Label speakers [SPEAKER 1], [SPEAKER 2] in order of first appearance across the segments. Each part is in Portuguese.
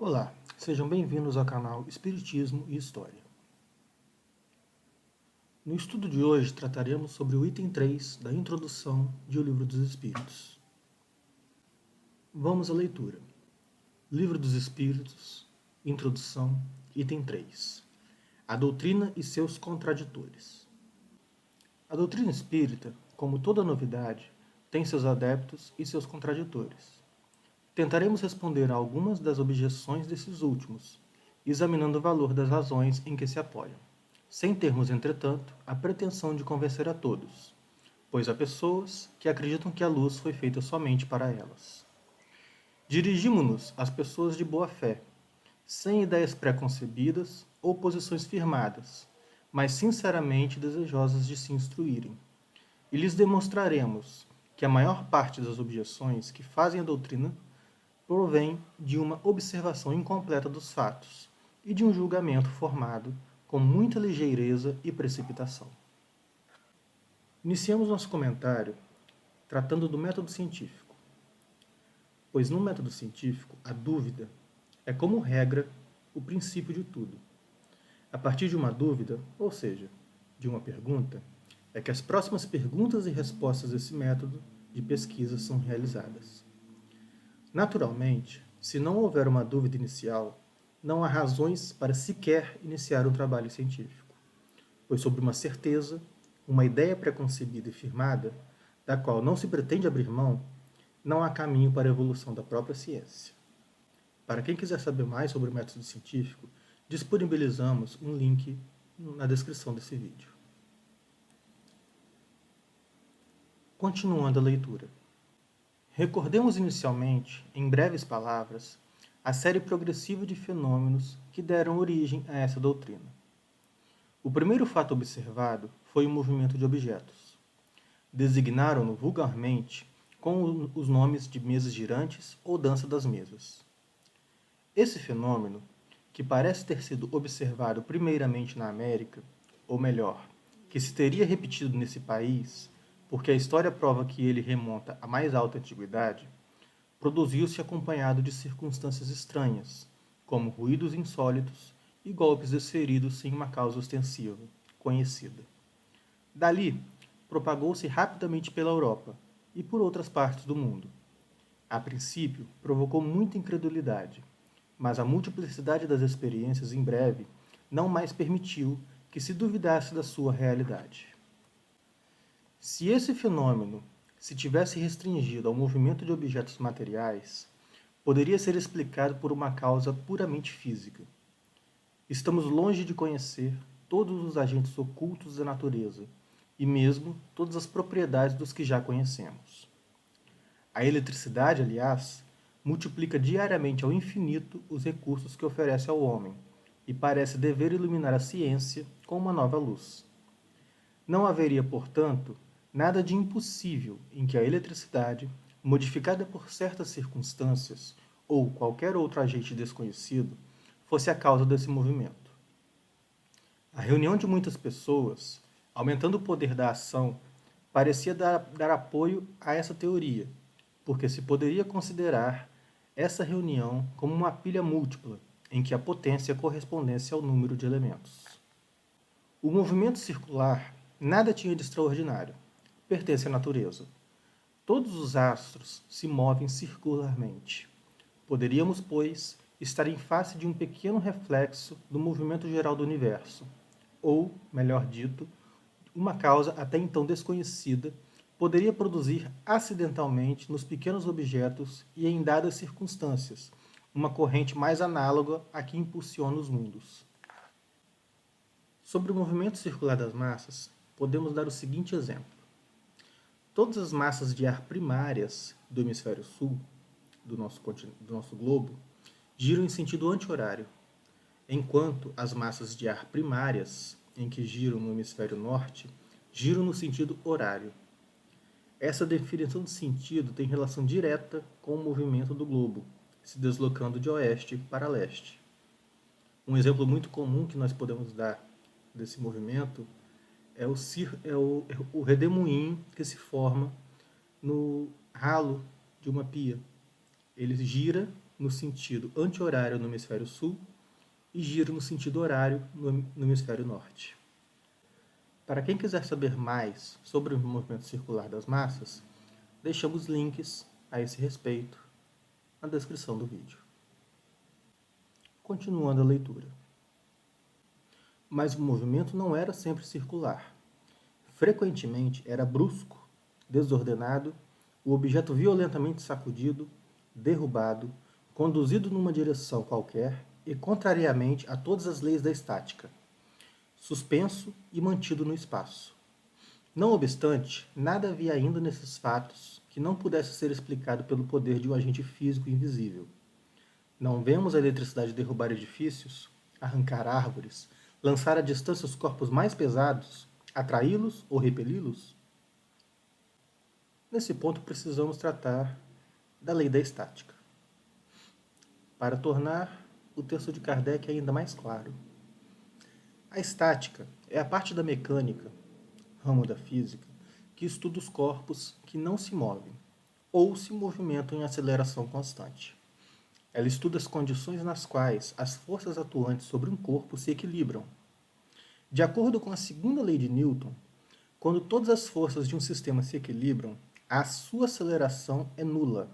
[SPEAKER 1] Olá, sejam bem-vindos ao canal Espiritismo e História. No estudo de hoje trataremos sobre o item 3 da introdução de O Livro dos Espíritos. Vamos à leitura. Livro dos Espíritos, Introdução, item 3. A doutrina e seus contraditores. A doutrina espírita, como toda novidade, tem seus adeptos e seus contraditores. Tentaremos responder a algumas das objeções desses últimos, examinando o valor das razões em que se apoiam, sem termos, entretanto, a pretensão de convencer a todos, pois há pessoas que acreditam que a luz foi feita somente para elas. Dirigimo-nos às pessoas de boa fé, sem ideias preconcebidas ou posições firmadas, mas sinceramente desejosas de se instruírem, e lhes demonstraremos que a maior parte das objeções que fazem a doutrina provém de uma observação incompleta dos fatos e de um julgamento formado com muita ligeireza e precipitação. Iniciamos nosso comentário tratando do método científico, pois no método científico a dúvida é, como regra, o princípio de tudo. A partir de uma dúvida, ou seja, de uma pergunta, é que as próximas perguntas e respostas desse método de pesquisa são realizadas. Naturalmente, se não houver uma dúvida inicial, não há razões para sequer iniciar um trabalho científico, pois sobre uma certeza, uma ideia preconcebida e firmada, da qual não se pretende abrir mão, não há caminho para a evolução da própria ciência. Para quem quiser saber mais sobre o método científico, disponibilizamos um link na descrição desse vídeo. Continuando a leitura. Recordemos inicialmente, em breves palavras, a série progressiva de fenômenos que deram origem a essa doutrina. O primeiro fato observado foi o movimento de objetos. Designaram-no vulgarmente com os nomes de mesas girantes ou dança das mesas. Esse fenômeno, que parece ter sido observado primeiramente na América, ou melhor, que se teria repetido nesse país, porque a história prova que ele remonta à mais alta antiguidade, produziu-se acompanhado de circunstâncias estranhas, como ruídos insólitos e golpes desferidos sem uma causa ostensiva, conhecida. Dali, propagou-se rapidamente pela Europa e por outras partes do mundo. A princípio, provocou muita incredulidade, mas a multiplicidade das experiências em breve não mais permitiu que se duvidasse da sua realidade. Se esse fenômeno se tivesse restringido ao movimento de objetos materiais, poderia ser explicado por uma causa puramente física. Estamos longe de conhecer todos os agentes ocultos da natureza e mesmo todas as propriedades dos que já conhecemos. A eletricidade, aliás, multiplica diariamente ao infinito os recursos que oferece ao homem e parece dever iluminar a ciência com uma nova luz. Não haveria, portanto, nada de impossível em que a eletricidade, modificada por certas circunstâncias ou qualquer outro agente desconhecido, fosse a causa desse movimento. A reunião de muitas pessoas, aumentando o poder da ação, parecia dar apoio a essa teoria, porque se poderia considerar essa reunião como uma pilha múltipla, em que a potência correspondesse ao número de elementos. O movimento circular nada tinha de extraordinário. Pertence à natureza. Todos os astros se movem circularmente. Poderíamos, pois, estar em face de um pequeno reflexo do movimento geral do universo, ou, melhor dito, uma causa até então desconhecida poderia produzir acidentalmente nos pequenos objetos e em dadas circunstâncias uma corrente mais análoga à que impulsiona os mundos. Sobre o movimento circular das massas, podemos dar o seguinte exemplo. Todas as massas de ar primárias do hemisfério sul, do nosso globo, giram em sentido anti-horário, enquanto as massas de ar primárias, em que giram no hemisfério norte, giram no sentido horário. Essa definição de sentido tem relação direta com o movimento do globo, se deslocando de oeste para leste. Um exemplo muito comum que nós podemos dar desse movimento é o redemoinho que se forma no ralo de uma pia. Ele gira no sentido anti-horário no hemisfério sul e giro no sentido horário no hemisfério norte. Para quem quiser saber mais sobre o movimento circular das massas, deixamos links a esse respeito na descrição do vídeo. Continuando a leitura. Mas o movimento não era sempre circular. Frequentemente era brusco, desordenado, o objeto violentamente sacudido, derrubado, conduzido numa direção qualquer e contrariamente a todas as leis da estática, suspenso e mantido no espaço. Não obstante, nada havia ainda nesses fatos que não pudesse ser explicado pelo poder de um agente físico invisível. Não vemos a eletricidade derrubar edifícios, arrancar árvores, lançar à distância os corpos mais pesados, atraí-los ou repeli-los? Nesse ponto precisamos tratar da lei da estática, para tornar o texto de Kardec ainda mais claro. A estática é a parte da mecânica, ramo da física, que estuda os corpos que não se movem ou se movimentam em aceleração constante. Ela estuda as condições nas quais as forças atuantes sobre um corpo se equilibram. De acordo com a segunda lei de Newton, quando todas as forças de um sistema se equilibram, a sua aceleração é nula.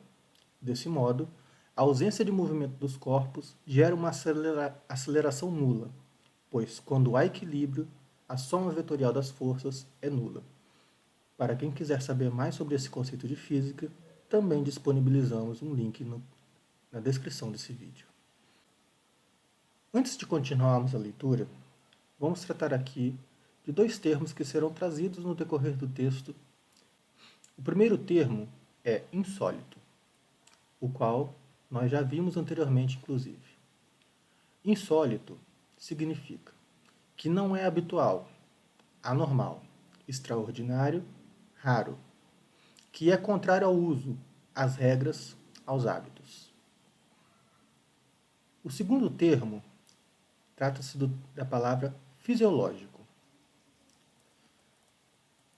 [SPEAKER 1] Desse modo, a ausência de movimento dos corpos gera uma aceleração nula, pois, quando há equilíbrio, a soma vetorial das forças é nula. Para quem quiser saber mais sobre esse conceito de física, também disponibilizamos um link na descrição desse vídeo. Antes de continuarmos a leitura, vamos tratar aqui de dois termos que serão trazidos no decorrer do texto. O primeiro termo é insólito, o qual nós já vimos anteriormente, inclusive. Insólito significa que não é habitual, anormal, extraordinário, raro, que é contrário ao uso, às regras, aos hábitos. O segundo termo trata-se da palavra fisiológico.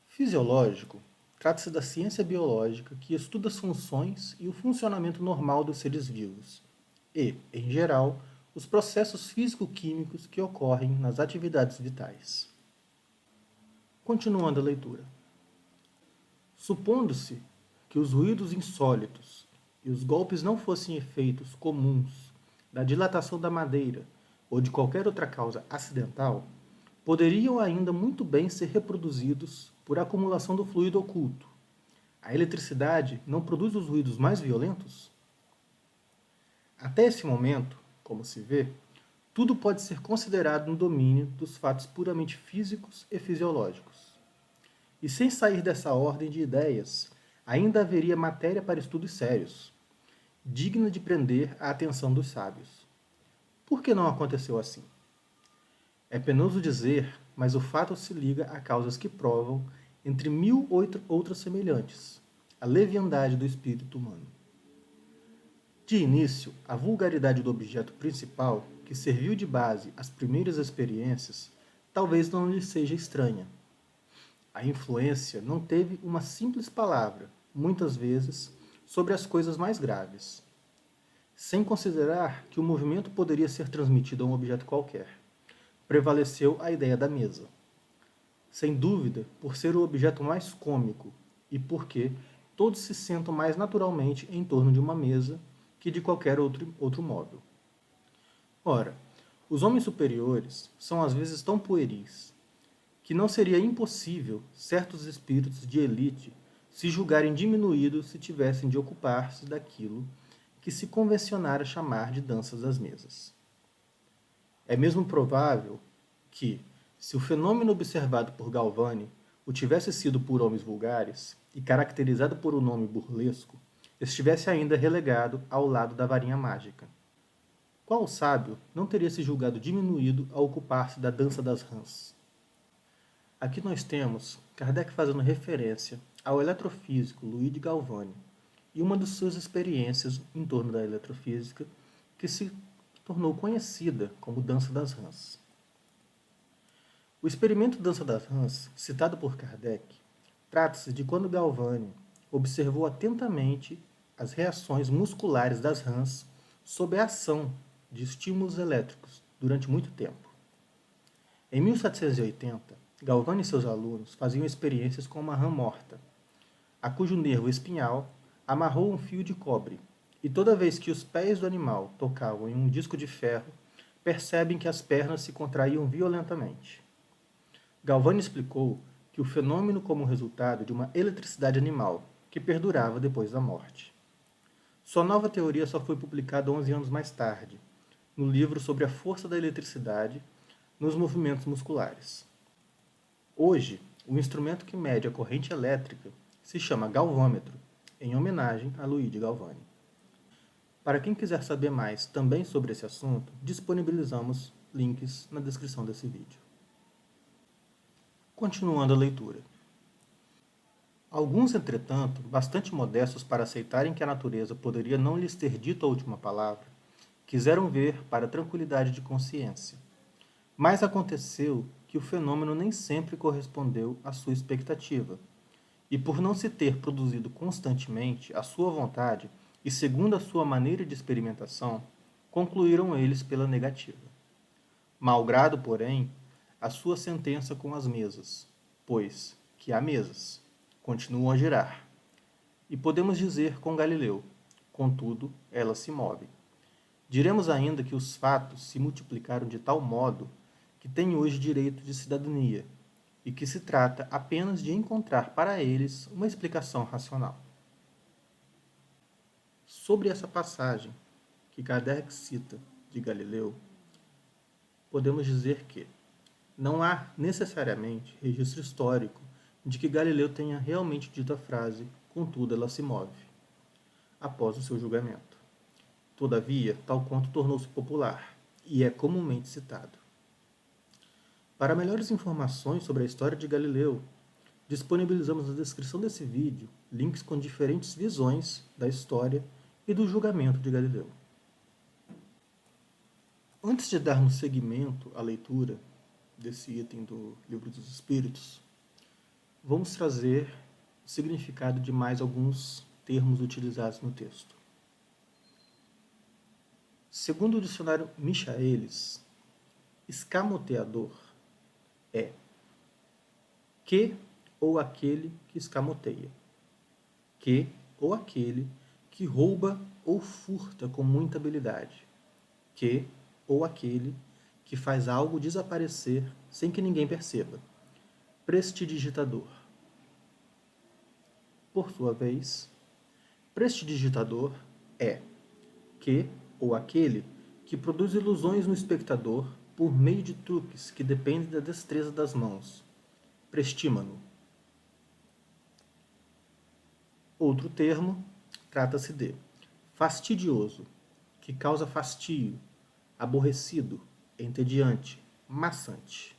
[SPEAKER 1] Fisiológico trata-se da ciência biológica que estuda as funções e o funcionamento normal dos seres vivos e, em geral, os processos físico-químicos que ocorrem nas atividades vitais. Continuando a leitura. Supondo-se que os ruídos insólitos e os golpes não fossem efeitos comuns da dilatação da madeira ou de qualquer outra causa acidental, poderiam ainda muito bem ser reproduzidos por acumulação do fluido oculto. A eletricidade não produz os ruídos mais violentos? Até esse momento, como se vê, tudo pode ser considerado no domínio dos fatos puramente físicos e fisiológicos. E sem sair dessa ordem de ideias, ainda haveria matéria para estudos sérios, digna de prender a atenção dos sábios. Por que não aconteceu assim? É penoso dizer, mas o fato se liga a causas que provam, entre mil outras semelhantes, a leviandade do espírito humano. De início, a vulgaridade do objeto principal, que serviu de base às primeiras experiências, talvez não lhe seja estranha. A influência não teve uma simples palavra, muitas vezes, sobre as coisas mais graves, sem considerar que o movimento poderia ser transmitido a um objeto qualquer. Prevaleceu a ideia da mesa. Sem dúvida, por ser o objeto mais cômico e porque todos se sentam mais naturalmente em torno de uma mesa que de qualquer outro móvel. Ora, os homens superiores são às vezes tão pueris que não seria impossível certos espíritos de elite se julgarem diminuídos se tivessem de ocupar-se daquilo que se convencionara chamar de danças das mesas. É mesmo provável que, se o fenômeno observado por Galvani o tivesse sido por homens vulgares e caracterizado por um nome burlesco, estivesse ainda relegado ao lado da varinha mágica. Qual sábio não teria se julgado diminuído a ocupar-se da dança das rãs? Aqui nós temos Kardec fazendo referência ao eletrofísico Luigi Galvani e uma de suas experiências em torno da eletrofísica que se tornou conhecida como Dança das Rãs. O experimento Dança das Rãs, citado por Kardec, trata-se de quando Galvani observou atentamente as reações musculares das rãs sob a ação de estímulos elétricos durante muito tempo. Em 1780, Galvani e seus alunos faziam experiências com uma rã morta, a cujo nervo espinhal amarrou um fio de cobre, e toda vez que os pés do animal tocavam em um disco de ferro, percebem que as pernas se contraíam violentamente. Galvani explicou que o fenômeno como resultado de uma eletricidade animal que perdurava depois da morte. Sua nova teoria só foi publicada 11 anos mais tarde, no livro sobre a força da eletricidade nos movimentos musculares. Hoje, o instrumento que mede a corrente elétrica se chama galvômetro, em homenagem a Luigi Galvani. Para quem quiser saber mais também sobre esse assunto, disponibilizamos links na descrição desse vídeo. Continuando a leitura. Alguns, entretanto, bastante modestos para aceitarem que a natureza poderia não lhes ter dito a última palavra, quiseram ver para a tranquilidade de consciência. Mas aconteceu que o fenômeno nem sempre correspondeu à sua expectativa, e por não se ter produzido constantemente à sua vontade e segundo a sua maneira de experimentação, concluíram eles pela negativa. Malgrado, porém, a sua sentença com as mesas, pois que há mesas, continuam a girar. E podemos dizer com Galileu, contudo, elas se movem. Diremos ainda que os fatos se multiplicaram de tal modo que têm hoje direito de cidadania, e que se trata apenas de encontrar para eles uma explicação racional. Sobre essa passagem que Kardec cita de Galileu, podemos dizer que não há necessariamente registro histórico de que Galileu tenha realmente dito a frase "contudo ela se move", após o seu julgamento. Todavia, tal conto tornou-se popular e é comumente citado. Para melhores informações sobre a história de Galileu, disponibilizamos na descrição desse vídeo links com diferentes visões da história e do julgamento de Galileu. Antes de darmos seguimento à leitura desse item do Livro dos Espíritos, vamos trazer o significado de mais alguns termos utilizados no texto. Segundo o dicionário Michaelis, escamoteador é que ou aquele que escamoteia, que ou aquele que rouba ou furta com muita habilidade, que ou aquele que faz algo desaparecer sem que ninguém perceba, prestidigitador. Por sua vez, prestidigitador é que ou aquele que produz ilusões no espectador por meio de truques que dependem da destreza das mãos, prestímano. Outro termo trata-se de fastidioso, que causa fastio, aborrecido, entediante, maçante.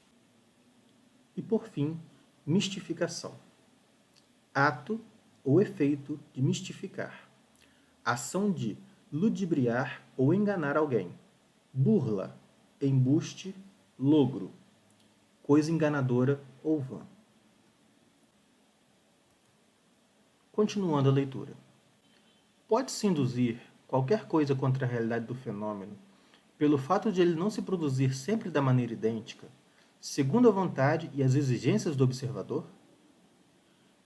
[SPEAKER 1] E por fim, mistificação. Ato ou efeito de mistificar. Ação de ludibriar ou enganar alguém. Burla, embuste, logro. Coisa enganadora ou vã. Continuando a leitura. Pode-se induzir qualquer coisa contra a realidade do fenômeno pelo fato de ele não se produzir sempre da maneira idêntica, segundo a vontade e as exigências do observador?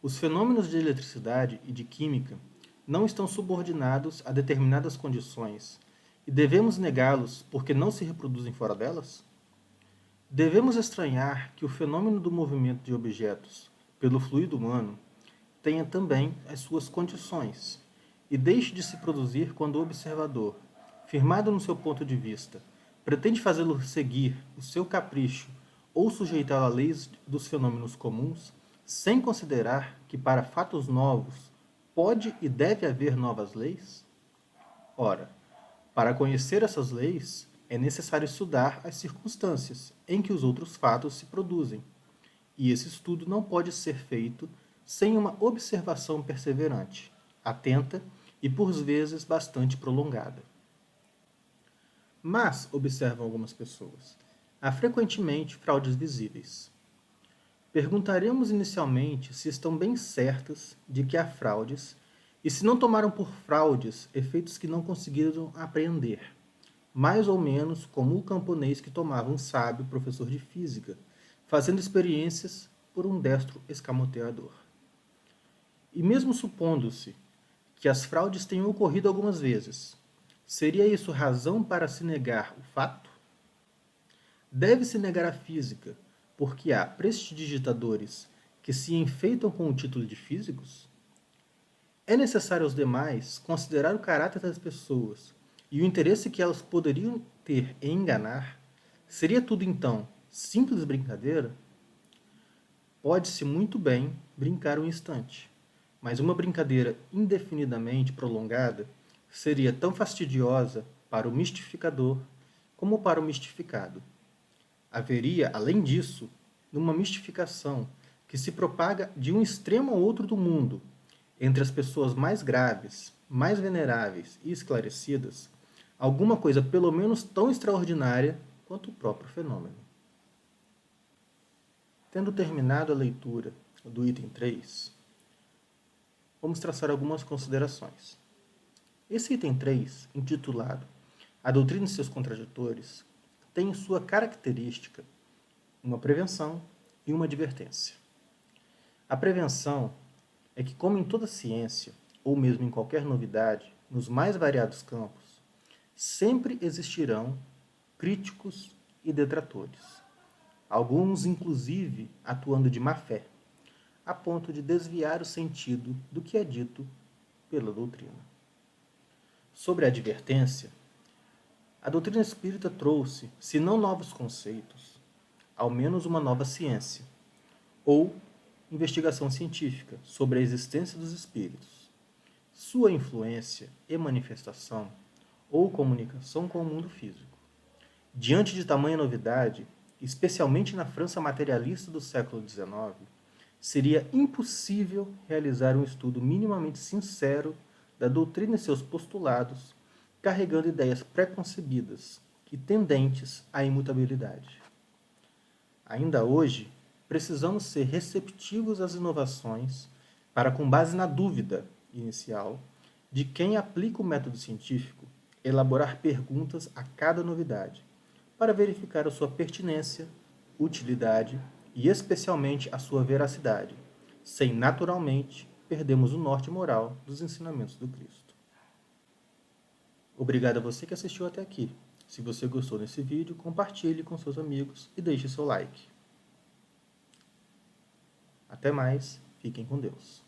[SPEAKER 1] Os fenômenos de eletricidade e de química não estão subordinados a determinadas condições e devemos negá-los porque não se reproduzem fora delas? Devemos estranhar que o fenômeno do movimento de objetos pelo fluido humano tenha também as suas condições e deixe de se produzir quando o observador, firmado no seu ponto de vista, pretende fazê-lo seguir o seu capricho ou sujeitá-lo a leis dos fenômenos comuns, sem considerar que para fatos novos pode e deve haver novas leis? Ora, para conhecer essas leis, é necessário estudar as circunstâncias em que os outros fatos se produzem, e esse estudo não pode ser feito sem uma observação perseverante, atenta e por vezes bastante prolongada. Mas, observam algumas pessoas, há frequentemente fraudes visíveis. Perguntaremos inicialmente se estão bem certas de que há fraudes E se não tomaram por fraudes efeitos que não conseguiram apreender, mais ou menos como o camponês que tomava um sábio professor de física, fazendo experiências por um destro escamoteador. E mesmo supondo-se que as fraudes tenham ocorrido algumas vezes, seria isso razão para se negar o fato? Deve-se negar a física, porque há prestidigitadores que se enfeitam com o título de físicos? É necessário aos demais considerar o caráter das pessoas e o interesse que elas poderiam ter em enganar? Seria tudo, então, simples brincadeira? Pode-se muito bem brincar um instante, mas uma brincadeira indefinidamente prolongada seria tão fastidiosa para o mistificador como para o mistificado. Haveria, além disso, uma mistificação que se propaga de um extremo ao outro do mundo, entre as pessoas mais graves, mais veneráveis e esclarecidas, alguma coisa pelo menos tão extraordinária quanto o próprio fenômeno. Tendo terminado a leitura do item 3, vamos traçar algumas considerações. Esse item 3, intitulado A Doutrina e seus Contraditores, tem em sua característica uma prevenção e uma advertência. A prevenção é que, como em toda ciência, ou mesmo em qualquer novidade, nos mais variados campos, sempre existirão críticos e detratores, alguns inclusive atuando de má fé, a ponto de desviar o sentido do que é dito pela doutrina. Sobre a advertência, a doutrina espírita trouxe, se não novos conceitos, ao menos uma nova ciência, ou investigação científica sobre a existência dos espíritos, sua influência e manifestação ou comunicação com o mundo físico. Diante de tamanha novidade, especialmente na França materialista do século XIX, seria impossível realizar um estudo minimamente sincero da doutrina e seus postulados, carregando ideias preconcebidas e tendentes à imutabilidade. Ainda hoje, precisamos ser receptivos às inovações para, com base na dúvida inicial de quem aplica o método científico, elaborar perguntas a cada novidade, para verificar a sua pertinência, utilidade e especialmente a sua veracidade, sem naturalmente perdermos o norte moral dos ensinamentos do Cristo. Obrigado a você que assistiu até aqui. Se você gostou desse vídeo, compartilhe com seus amigos e deixe seu like. Até mais, fiquem com Deus.